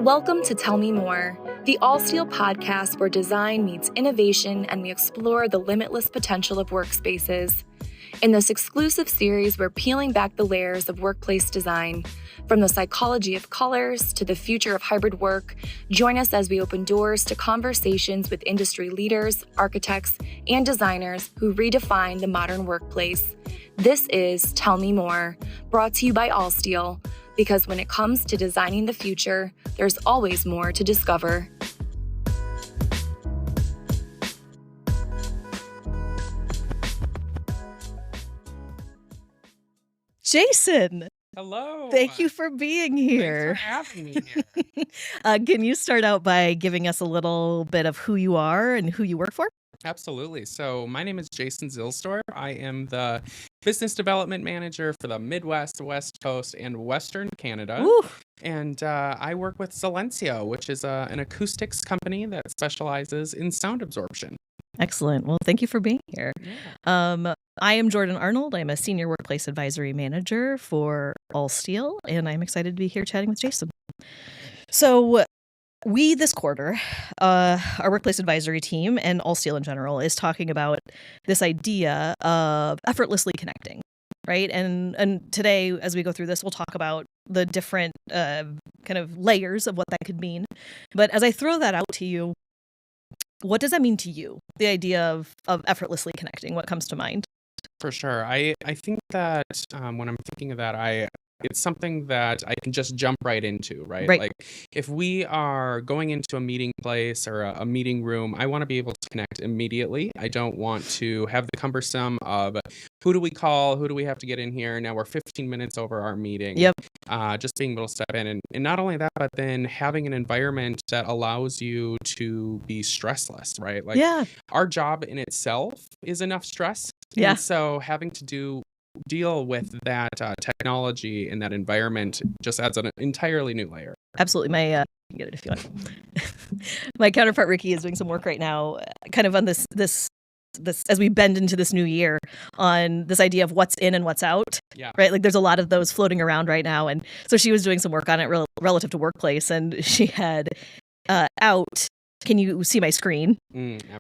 Welcome to Tell Me More, the All Steel podcast where design meets innovation and we explore the limitless potential of workspaces. In this exclusive series, we're peeling back the layers of workplace design. From the psychology of colors to the future of hybrid work, join us as we open doors to conversations with industry leaders, architects, and designers who redefine the modern workplace. This is Tell Me More, brought to you by All Steel, because when it comes to designing the future, there's always more to discover. Jason. Hello. Thank you for being here. Thanks for having me here. Can you start out by giving us a little bit of who you are and who you work for? Absolutely. So my name is Jason Zilstorp. I am the business development manager for the Midwest, West Coast, and Western Canada. Ooh. And I work with Silencio, which is an acoustics company that specializes in sound absorption. Excellent. Well, thank you for being here. Yeah. I am Jordan Arnold. I'm a senior workplace advisory manager for All Steel, and I'm excited to be here chatting with Jason. So we, this quarter, our workplace advisory team and All Steel in general is talking about this idea of effortlessly connecting, right? And today, as we go through this, we'll talk about the different kind of layers of what that could mean. But as I throw that out to you, what does that mean to you? The idea of effortlessly connecting, what comes to mind? For sure. I think that when I'm thinking of that, it's something that I can just jump right into, right? Right. Like if we are going into a meeting place or a meeting room, I want to be able to connect immediately. I don't want to have the cumbersome of who do we call? Who do we have to get in here? Now we're 15 minutes over our meeting. Yep. Just being able to step in and not only that, but then having an environment that allows you to be stressless, right? Like our job in itself is enough stress. Yeah. And so having to deal with that technology and that environment just adds an entirely new layer. Absolutely. Get it if you want. My counterpart Ricky is doing some work right now, kind of on this as we bend into this new year on this idea of what's in and what's out. Yeah. Right. Like there's a lot of those floating around right now, and so she was doing some work on it relative to workplace, and she had out. Can you see my screen?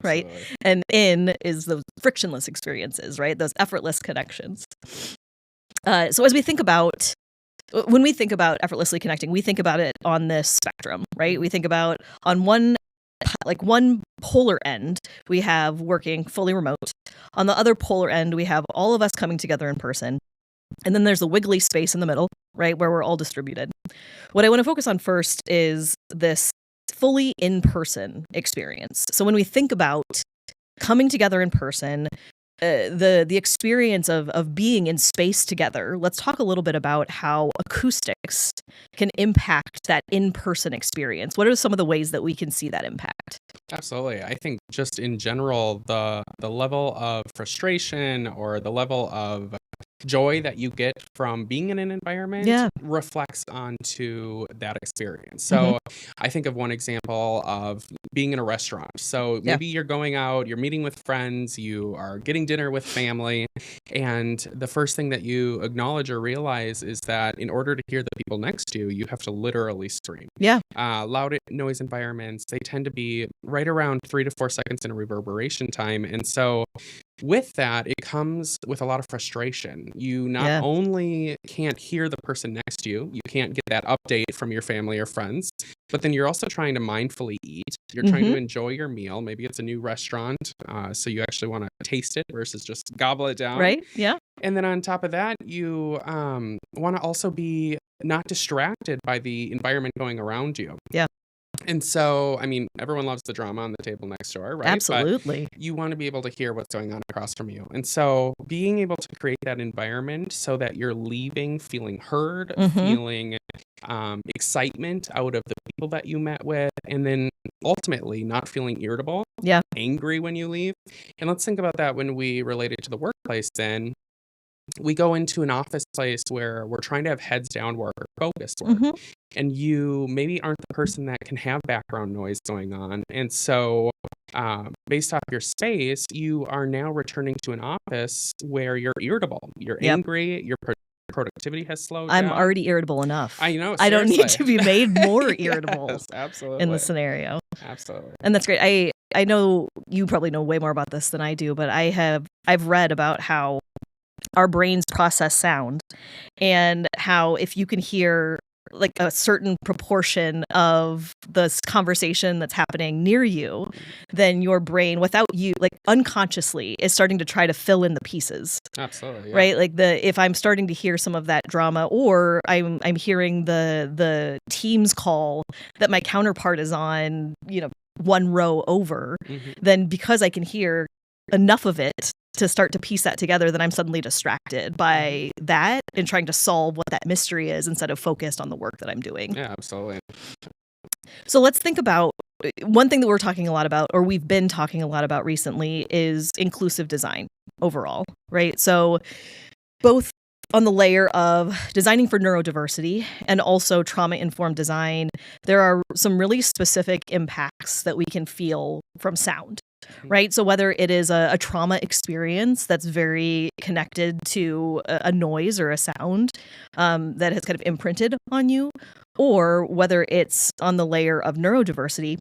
Right. And in is those frictionless experiences, right? Those effortless connections. So as we think about, when we think about effortlessly connecting, we think about it on this spectrum, right? We think about on one polar end, we have working fully remote. On the other polar end, we have all of us coming together in person. And then there's a wiggly space in the middle, right, where we're all distributed. What I want to focus on first is this fully in-person experience. So when we think about coming together in person, the experience of being in space together, let's talk a little bit about how acoustics can impact that in-person experience. What are some of the ways that we can see that impact? Absolutely. I think just in general, the level of frustration or the level of joy that you get from being in an environment reflects onto that experience. So I think of one example of being in a restaurant. So maybe you're going out, you're meeting with friends, you are getting dinner with family, and the first thing that you acknowledge or realize is that in order to hear the people next to you, you have to literally scream. Loud noise environments, they tend to be right around 3 to 4 seconds in a reverberation time. And so with that, it comes with a lot of frustration. You not only can't hear the person next to you, you can't get that update from your family or friends, but then you're also trying to mindfully eat. You're trying to enjoy your meal. Maybe it's a new restaurant, so you actually want to taste it versus just gobble it down. Right, yeah. And then on top of that, you want to also be not distracted by the environment going around you. Yeah. And so, I mean, everyone loves the drama on the table next door, right? Absolutely. But you want to be able to hear what's going on across from you. And so being able to create that environment so that you're leaving feeling heard, feeling excitement out of the people that you met with, and then ultimately not feeling irritable, angry when you leave. And let's think about that when we relate it to the workplace then. We go into an office place where we're trying to have heads down work or focused work, and you maybe aren't the person that can have background noise going on. And so based off your space, you are now returning to an office where you're irritable, you're angry, you're productivity has slowed I'm down. already irritable enough. I know, I don't need seriously. to be made more irritable Yes, absolutely. in the scenario. Absolutely. And that's great. I know you probably know way more about this than I do, but I've read about how our brains process sound and how if you can hear like a certain proportion of this conversation that's happening near you, then your brain, without you, like unconsciously, is starting to try to fill in the pieces. Absolutely. Yeah. Right? Like if I'm starting to hear some of that drama, or I'm hearing the Teams call that my counterpart is on, one row over, then because I can hear enough of it to start to piece that together, then I'm suddenly distracted by that and trying to solve what that mystery is instead of focused on the work that I'm doing. Yeah, absolutely. So let's think about one thing that we're talking a lot about, or we've been talking a lot about recently, is inclusive design overall, right? So both on the layer of designing for neurodiversity and also trauma-informed design, there are some really specific impacts that we can feel from sound. Right. So whether it is a trauma experience that's very connected to a noise or a sound that has kind of imprinted on you, or whether it's on the layer of neurodiversity,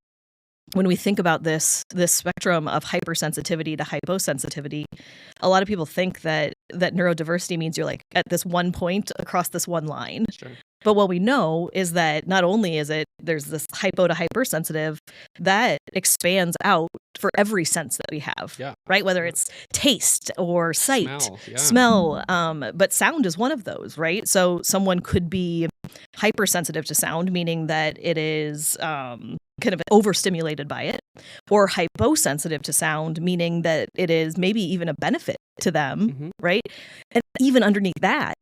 when we think about this spectrum of hypersensitivity to hyposensitivity, a lot of people think that neurodiversity means you're like at this one point across this one line. Sure. But what we know is that not only is there's this hypo to hypersensitive that expands out for every sense that we have, right? Whether it's taste or sight, smell, but sound is one of those, right? So someone could be hypersensitive to sound, meaning that it is kind of overstimulated by it, or hyposensitive to sound, meaning that it is maybe even a benefit to them, right? And even underneath that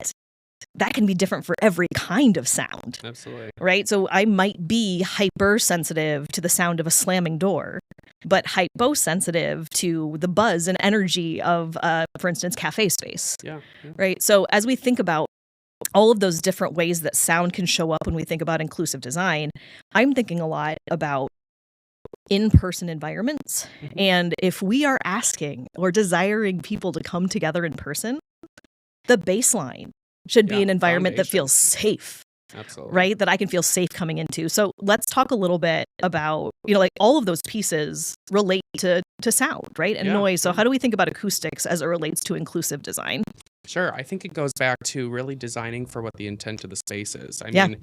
can be different for every kind of sound. Absolutely. Right? So I might be hypersensitive to the sound of a slamming door, but hyposensitive to the buzz and energy of, for instance, cafe space. Yeah. Right? So as we think about all of those different ways that sound can show up when we think about inclusive design, I'm thinking a lot about in-person environments. And if we are asking or desiring people to come together in person, the baseline should be an environment that feels safe. Absolutely. Right? That I can feel safe coming into. So let's talk a little bit about, like all of those pieces relate to sound, right? And noise. So how do we think about acoustics as it relates to inclusive design? Sure. I think it goes back to really designing for what the intent of the space is. I mean,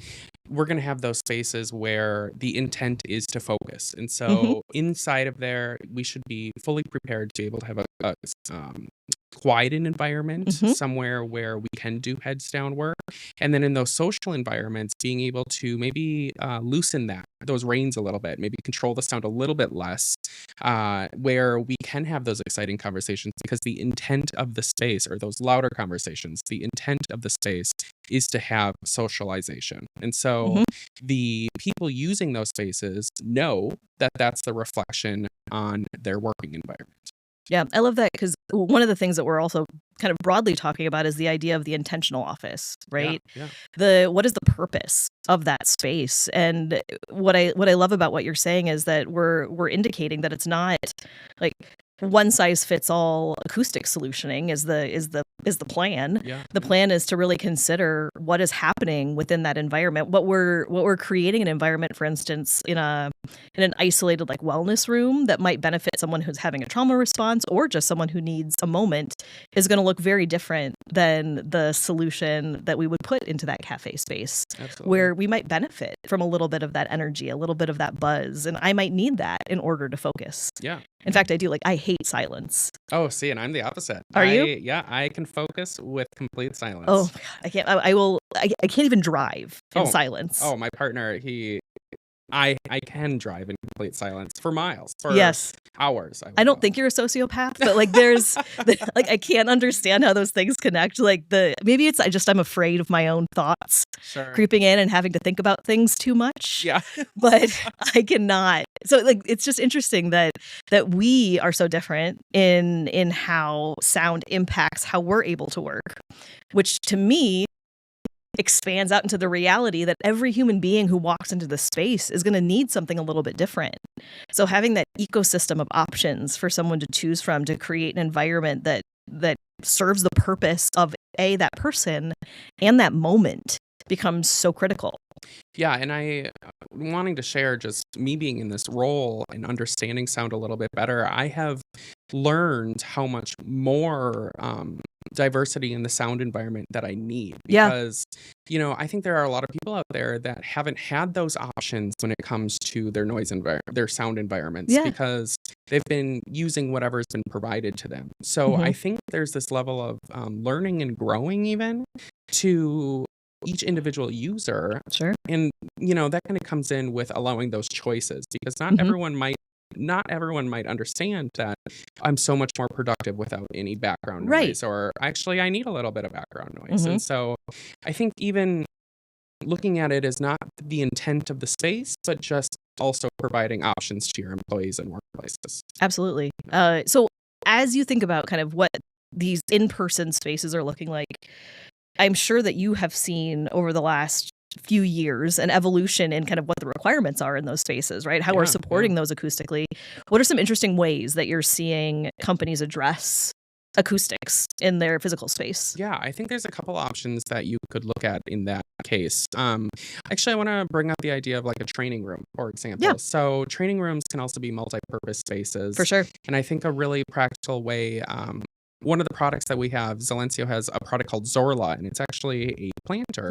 we're going to have those spaces where the intent is to focus. And so inside of there, we should be fully prepared to be able to have a quieted environment, somewhere where we can do heads down work. And then in those social environments, being able to maybe loosen those reins a little bit, maybe control the sound a little bit less, where we can have those exciting conversations, because the intent of the space, or those louder conversations, the intent of the space is to have socialization. And so the people using those spaces know that that's the reflection on their working environment. Yeah, I love that, because one of the things that we're also kind of broadly talking about is the idea of the intentional office, right? What is the purpose of that space? And what I love about what you're saying is that we're indicating that it's not like one size fits all acoustic solutioning is the plan. The plan is to really consider what is happening within that environment. What we're creating an environment, for instance, in an isolated like wellness room that might benefit someone who's having a trauma response, or just someone who needs a moment, is going to look very different than the solution that we would put into that cafe space. Absolutely. Where we might benefit from a little bit of that energy, a little bit of that buzz, and I might need that in order to focus. In fact, I do. Like, I hate silence. Oh, see, and I'm the opposite. Are you? Yeah, I can focus with complete silence. Oh, I can't. I can't even drive in silence. Oh, my partner, I can drive in complete silence for miles, for hours. I don't think you're a sociopath, but like there's like I can't understand how those things connect. Like maybe it's I'm afraid of my own thoughts creeping in and having to think about things too much. Yeah. But I cannot. So like it's just interesting that we are so different in how sound impacts how we're able to work, which to me expands out into the reality that every human being who walks into this space is going to need something a little bit different. So having that ecosystem of options for someone to choose from to create an environment that serves the purpose of that person and that moment becomes so critical. Yeah, and I wanting to share just me being in this role and understanding sound a little bit better. I have learned how much more diversity in the sound environment that I need because I think there are a lot of people out there that haven't had those options when it comes to their noise environment, their sound environments, because they've been using whatever's been provided to them. So I think there's this level of learning and growing even to each individual user. Sure. And, that kind of comes in with allowing those choices because not everyone might understand that I'm so much more productive without any background noise, or actually I need a little bit of background noise. And so I think even looking at it as not the intent of the space, but just also providing options to your employees and workplaces. Absolutely. So as you think about kind of what these in-person spaces are looking like, I'm sure that you have seen over the last few years an evolution in kind of what the requirements are in those spaces, right? How we're supporting those acoustically. What are some interesting ways that you're seeing companies address acoustics in their physical space? Yeah, I think there's a couple options that you could look at in that case. Actually, I want to bring up the idea of like a training room, for example. Yeah. So training rooms can also be multi-purpose spaces. For sure. And I think a really practical way, one of the products that we have, Silencio has a product called Zorla, and it's actually a planter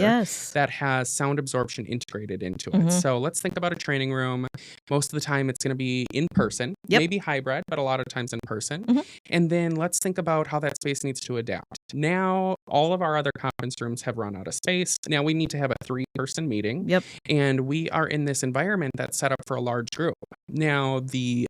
that has sound absorption integrated into it. So let's think about a training room. Most of the time, it's going to be in person, maybe hybrid, but a lot of times in person. And then let's think about how that space needs to adapt. Now, all of our other conference rooms have run out of space. Now we need to have a 3-person meeting. And we are in this environment that's set up for a large group. Now, the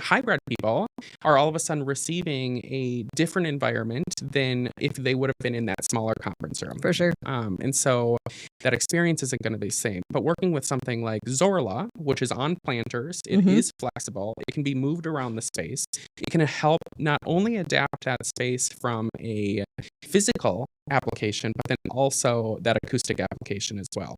hybrid people are all of a sudden receiving a different environment than if they would have been in that smaller conference room. For sure. And so that experience isn't going to be the same. But working with something like Zorla, which is on planters, it is flexible. It can be moved around the space. It can help not only adapt that space from a physical application, but then also that acoustic application as well.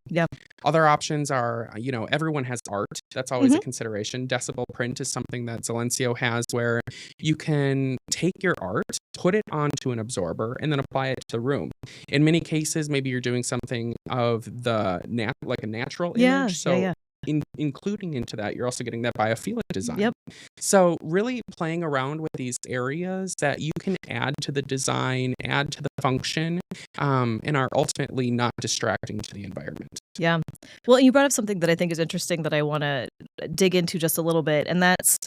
Other options are, everyone has art. That's always a consideration. Decibel print is something that Silencio has where you can take your art, put it onto an absorber, and then apply it to the room. In many cases, maybe you're doing something of the like a natural image. So including into that, you're also getting that biophilic design. So really playing around with these areas that you can add to the design, add to the function, and are ultimately not distracting to the environment. Yeah. Well, you brought up something that I think is interesting that I want to dig into just a little bit. And that's,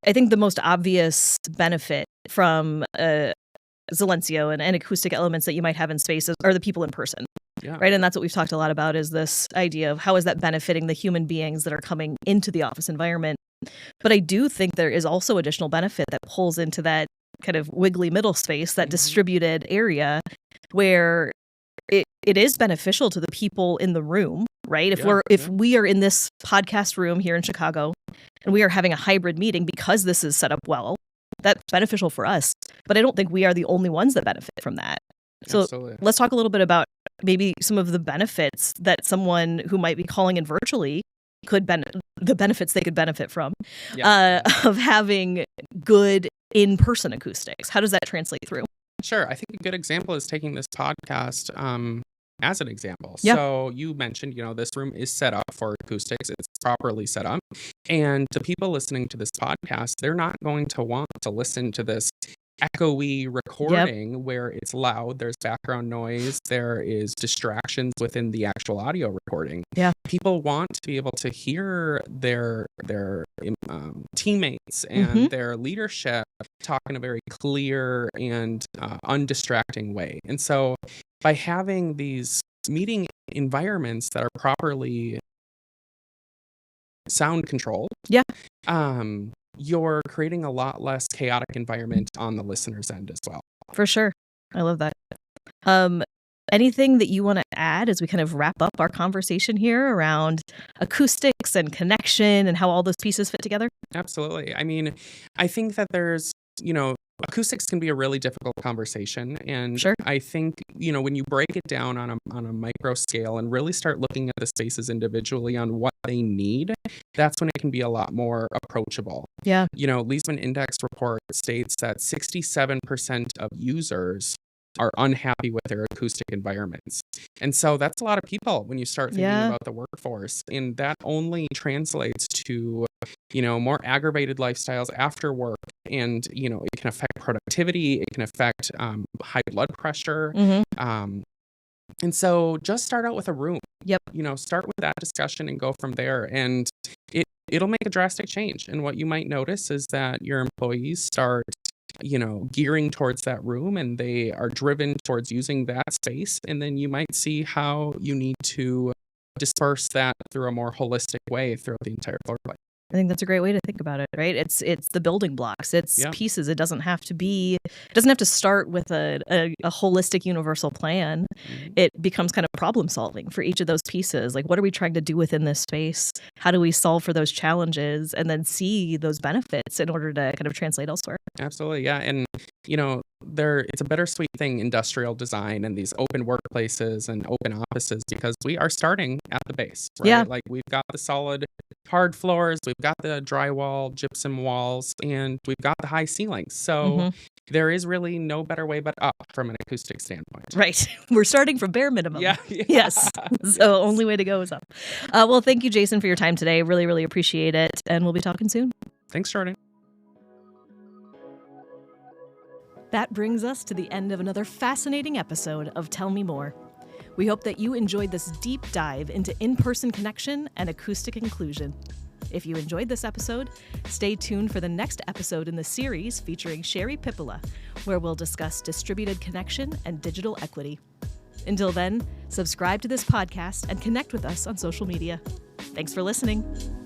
I think the most obvious benefit from Silencio and acoustic elements that you might have in spaces are the people in person. Right. And that's what we've talked a lot about is this idea of how is that benefiting the human beings that are coming into the office environment. But I do think there is also additional benefit that pulls into that kind of wiggly middle space, that distributed area where it is beneficial to the people in the room. Right. If we are in this podcast room here in Chicago and we are having a hybrid meeting because this is set up well, that's beneficial for us. But I don't think we are the only ones that benefit from that. So let's talk a little bit about maybe some of the benefits that someone who might be calling in virtually the benefits they could benefit from of having good in-person acoustics. How does that translate through? Sure. I think a good example is taking this podcast as an example. So you mentioned, this room is set up for acoustics. It's properly set up. And the people listening to this podcast, they're not going to want to listen to this echoey recording where it's loud, there's background noise, there is distractions within the actual audio recording. People want to be able to hear their teammates and their leadership talk in a very clear and undistracting way. And so by having these meeting environments that are properly sound controlled, you're creating a lot less chaotic environment on the listener's end as well. For sure. I love that. Anything that you want to add as we kind of wrap up our conversation here around acoustics and connection and how all those pieces fit together? Absolutely. I mean, I think that there's acoustics can be a really difficult conversation. And Sure. I think, when you break it down on a micro scale and really start looking at the spaces individually on what they need, that's when it can be a lot more approachable. Yeah. Leesman Index report states that 67% of users are unhappy with their acoustic environments. And so that's a lot of people when you start thinking about the workforce. And that only translates to, more aggravated lifestyles after work. And, it can affect productivity. It can affect high blood pressure. Mm-hmm. And so just start out with a room. Yep. Start with that discussion and go from there. And it'll make a drastic change. And what you might notice is that your employees start gearing towards that room, and they are driven towards using that space. And then you might see how you need to disperse that through a more holistic way throughout the entire floor plate. I think that's a great way to think about it, right? It's the building blocks. It's pieces. It doesn't have to start with a holistic universal plan. Mm-hmm. It becomes kind of problem solving for each of those pieces. Like, what are we trying to do within this space? How do we solve for those challenges and then see those benefits in order to kind of translate elsewhere? Absolutely. Yeah. And, it's a bittersweet thing, industrial design and these open workplaces and open offices, because we are starting at the base, right? Yeah. Like, we've got the solid hard floors, we've got the drywall, gypsum walls, and we've got the high ceilings. So there is really no better way but up from an acoustic standpoint. Right. We're starting from bare minimum. Yeah. Yes. So only way to go is up. Well, thank you, Jason, for your time today. Really, really appreciate it. And we'll be talking soon. Thanks, Jordan. That brings us to the end of another fascinating episode of Tell Me More. We hope that you enjoyed this deep dive into in-person connection and acoustic inclusion. If you enjoyed this episode, stay tuned for the next episode in the series featuring Sherry Pippola, where we'll discuss distributed connection and digital equity. Until then, subscribe to this podcast and connect with us on social media. Thanks for listening.